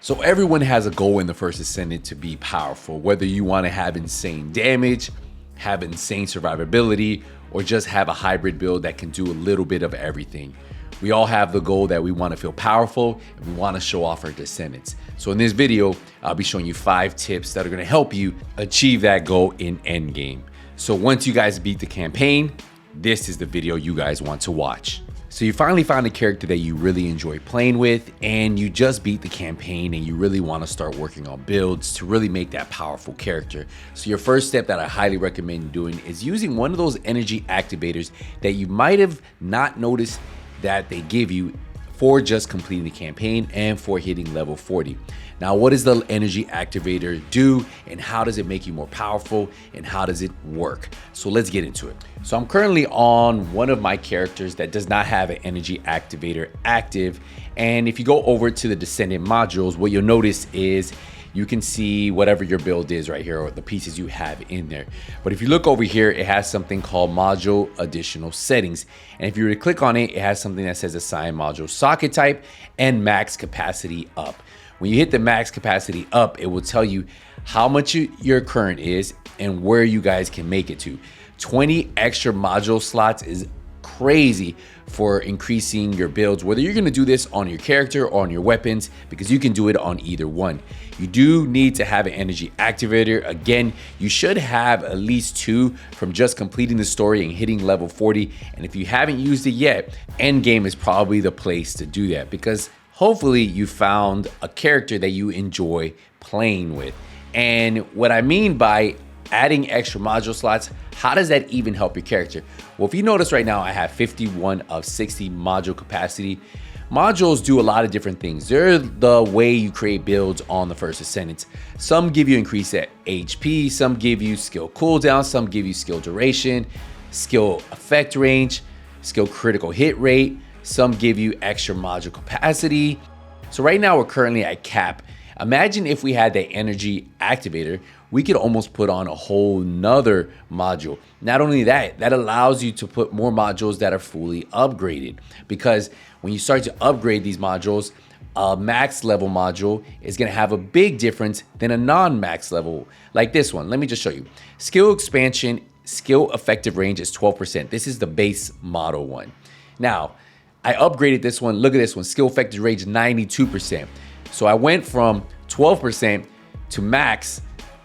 So everyone has a goal in the First Descendant to be powerful, whether you want to have insane damage, have insane survivability, or just have a hybrid build that can do a little bit of everything. We all have the goal that we want to feel powerful and we want to show off our descendants. So in this video, I'll be showing you 5 tips that are going to help you achieve that goal in endgame. So once you guys beat the campaign, this is the video you guys want to watch. So you finally found a character that you really enjoy playing with, and you just beat the campaign and you really want to start working on builds to really make that powerful character. So your first step that I highly recommend doing is using one of those energy activators that you might have not noticed that they give you for just completing the campaign and for hitting level 40. Now, what does the energy activator do, and how does it make you more powerful, and how does it work? So let's get into it. So I'm currently on one of my characters that does not have an energy activator active. And if you go over to the Descendant modules, what you'll notice is you can see whatever your build is right here, or the pieces you have in there. But if you look over here, it has something called module additional settings. And if you were to click on it, it has something that says assign module socket type and max capacity up. When you hit the max capacity up, it will tell you how much your current is and where you guys can make it to. 20 extra module slots is crazy for increasing your builds, whether you're going to do this on your character or on your weapons, because you can do it on either one. You do need to have an energy activator. Again, you should have at least 2 from just completing the story and hitting level 40. And if you haven't used it yet, endgame is probably the place to do that, because hopefully you found a character that you enjoy playing with. And what I mean by adding extra module slots, how does that even help your character? Well, if you notice right now, I have 51 of 60 module capacity. Modules do a lot of different things. They're the way you create builds on the First Descendant. Some give you increased HP, some give you skill cooldown, some give you skill duration, skill effect range, skill critical hit rate. Some give you extra module capacity. So right now we're currently at cap. Imagine if we had the energy activator, we could almost put on a whole nother module. Not only that, that allows you to put more modules that are fully upgraded, because when you start to upgrade these modules, a max level module is going to have a big difference than a non-max level, like this one. Let me just show you. Skill expansion, skill effective range is 12%. This is the base model one. Now, I upgraded this one. Look at this one, skill effective range 92%. So I went from 12% to max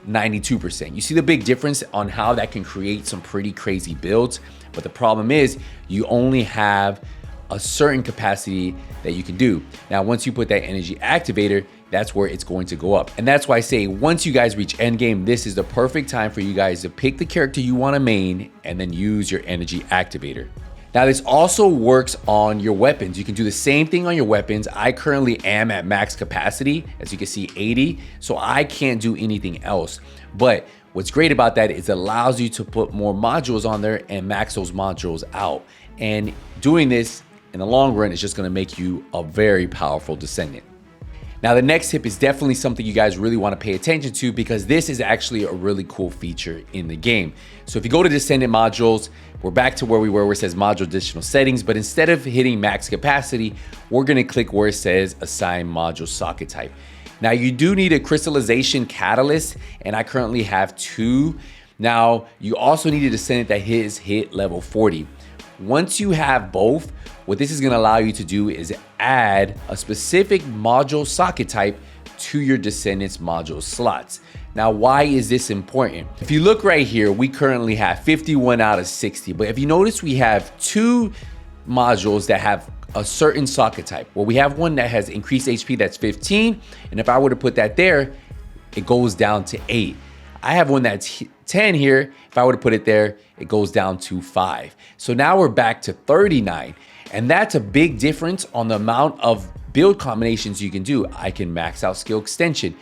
92%. You see the big difference on how that can create some pretty crazy builds. But the problem is you only have a certain capacity that you can do. Now, once you put that energy activator, that's where it's going to go up. And that's why I say once you guys reach endgame, this is the perfect time for you guys to pick the character you want to main and then use your energy activator. Now, this also works on your weapons. You can do the same thing on your weapons. I currently am at max capacity, as you can see, 80, so I can't do anything else. But what's great about that is it allows you to put more modules on there and max those modules out. And doing this in the long run is just gonna make you a very powerful descendant. Now, the next tip is definitely something you guys really want to pay attention to, because this is actually a really cool feature in the game. So if you go to Descendant modules, we're back to where we were, where it says module additional settings, but instead of hitting max capacity, we're going to click where it says assign module socket type. Now, you do need a crystallization catalyst, and I currently have 2. Now, you also need a descendant that hit level 40. Once you have both, what this is going to allow you to do is add a specific module socket type to your descendants module slots. Now, why is this important? If you look right here, we currently have 51 out of 60, but if you notice, we have 2 modules that have a certain socket type. Well, we have one that has increased HP, that's 15, and if I were to put that there, it goes down to 8. I have one that's 10 here. If I were to put it there, it goes down to 5. So now we're back to 39. And that's a big difference on the amount of build combinations you can do. I can max out skill extension,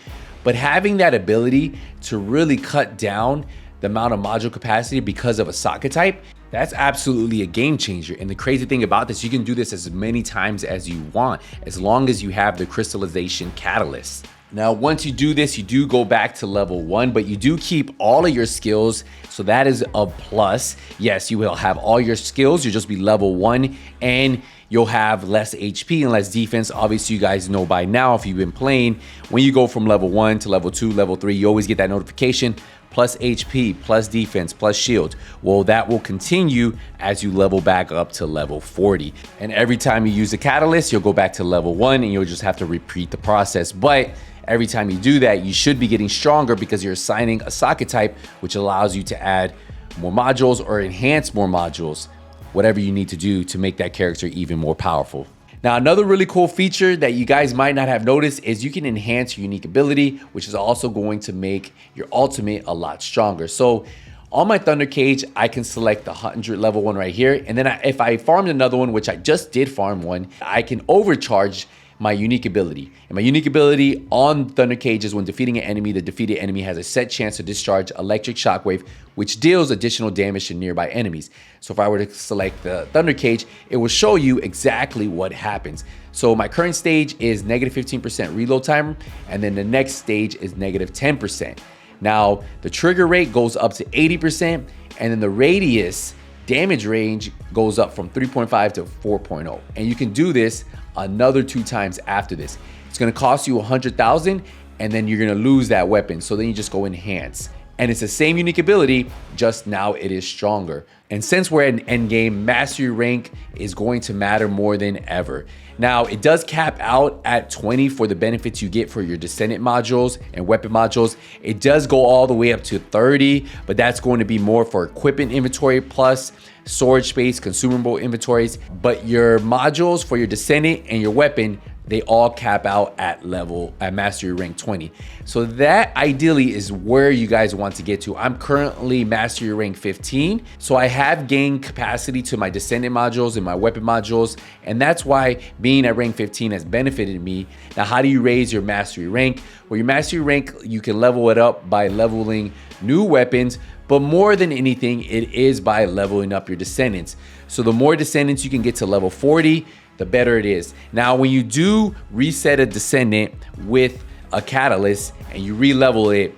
but having that ability to really cut down the amount of module capacity because of a socket type, that's absolutely a game changer. And the crazy thing about this, you can do this as many times as you want, as long as you have the crystallization catalyst. Now, once you do this, you do go back to level 1, but you do keep all of your skills. So that is a plus. Yes, you will have all your skills. You'll just be level 1, and you'll have less HP and less defense. Obviously, you guys know by now, if you've been playing, when you go from level 1 to level 2, level 3, you always get that notification, plus HP, plus defense, plus shield. Well, that will continue as you level back up to level 40. And every time you use a catalyst, you'll go back to level 1 and you'll just have to repeat the process. But every time you do that, you should be getting stronger because you're assigning a socket type, which allows you to add more modules or enhance more modules, whatever you need to do to make that character even more powerful. Now, another really cool feature that you guys might not have noticed is you can enhance your unique ability, which is also going to make your ultimate a lot stronger. So on my Thunder Cage, I can select the 100 level one right here. And then if I farmed another one, which I just did farm one, I can overcharge my unique ability. And my unique ability on Thunder Cage is when defeating an enemy, the defeated enemy has a set chance to discharge electric shockwave, which deals additional damage to nearby enemies. So if I were to select the Thunder Cage, it will show you exactly what happens. So my current stage is negative 15% reload timer, and then the next stage is negative 10%. Now, the trigger rate goes up to 80%, and then the radius damage range goes up from 3.5 to 4.0. And you can do this another 2 times after this. It's gonna cost you 100,000, and then you're gonna lose that weapon. So then you just go enhance. And it's the same unique ability, just now it is stronger. And since we're at an endgame, mastery rank is going to matter more than ever. Now, it does cap out at 20 for the benefits you get for your Descendant modules and weapon modules. It does go all the way up to 30, but that's going to be more for equipment inventory plus storage space, consumable inventories. But your modules for your Descendant and your weapon, they all cap out at mastery rank 20. So that ideally is where you guys want to get to. I'm currently mastery rank 15. So I have gained capacity to my Descendant modules and my weapon modules. And that's why being at rank 15 has benefited me. Now, how do you raise your mastery rank? Well, your mastery rank, you can level it up by leveling new weapons, but more than anything, it is by leveling up your Descendants. So the more Descendants you can get to level 40, the better it is. Now, when you do reset a Descendant with a catalyst and you re-level it,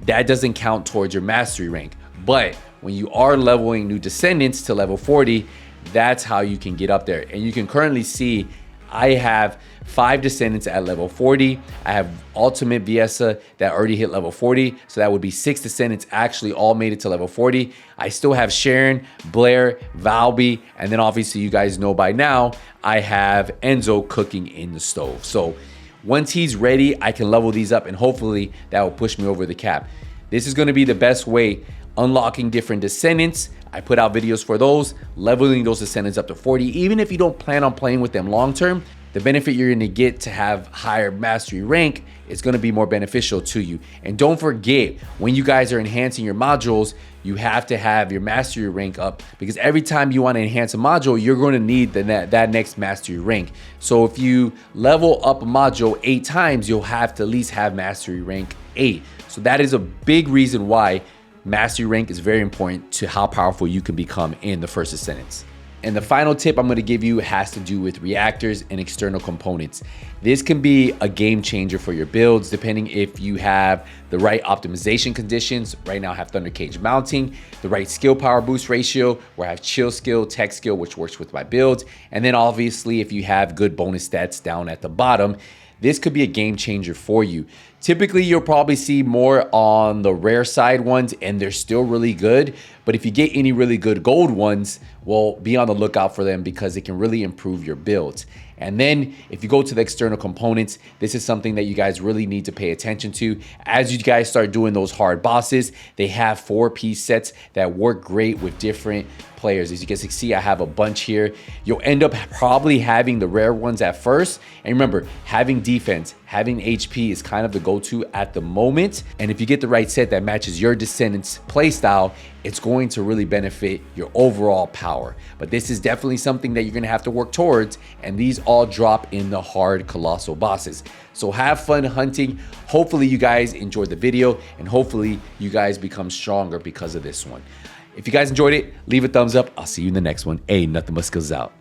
that doesn't count towards your mastery rank. But when you are leveling new Descendants to level 40, that's how you can get up there. And you can currently see I have 5 Descendants at level 40. I have Ultimate Viesa that already hit level 40. So that would be 6 Descendants actually all made it to level 40. I still have Sharon, Blair, Valby, and then obviously you guys know by now, I have Enzo cooking in the stove. So once he's ready, I can level these up and hopefully that will push me over the cap. This is gonna be the best way, unlocking different Descendants. I put out videos for those, leveling those Descendants up to 40. Even if you don't plan on playing with them long term, the benefit you're gonna get to have higher mastery rank is gonna be more beneficial to you. And don't forget, when you guys are enhancing your modules, you have to have your mastery rank up, because every time you wanna enhance a module, you're gonna need that next mastery rank. So if you level up a module 8 times, you'll have to at least have mastery rank 8. So that is a big reason why mastery rank is very important to how powerful you can become in the First Descendants. And the final tip I'm gonna give you has to do with reactors and external components. This can be a game changer for your builds, depending if you have the right optimization conditions. Right now I have Thunder Cage mounting, the right skill power boost ratio, where I have chill skill, tech skill, which works with my builds. And then obviously if you have good bonus stats down at the bottom, this could be a game changer for you. Typically, you'll probably see more on the rare side ones, and they're still really good. But if you get any really good gold ones, well, be on the lookout for them because it can really improve your builds. And then if you go to the external components, this is something that you guys really need to pay attention to. As you guys start doing those hard bosses, they have 4-piece sets that work great with different players. As you guys can see, I have a bunch here. You'll end up probably having the rare ones at first. And remember, having defense, having HP is kind of the go-to at the moment. And if you get the right set that matches your Descendants playstyle, it's going to really benefit your overall power. But this is definitely something that you're gonna have to work towards, and these all drop in the hard colossal bosses. So have fun hunting. Hopefully you guys enjoyed the video, and hopefully you guys become stronger because of this one. If you guys enjoyed it, leave a thumbs up. I'll see you in the next one. Hey, NothingButSkillz out.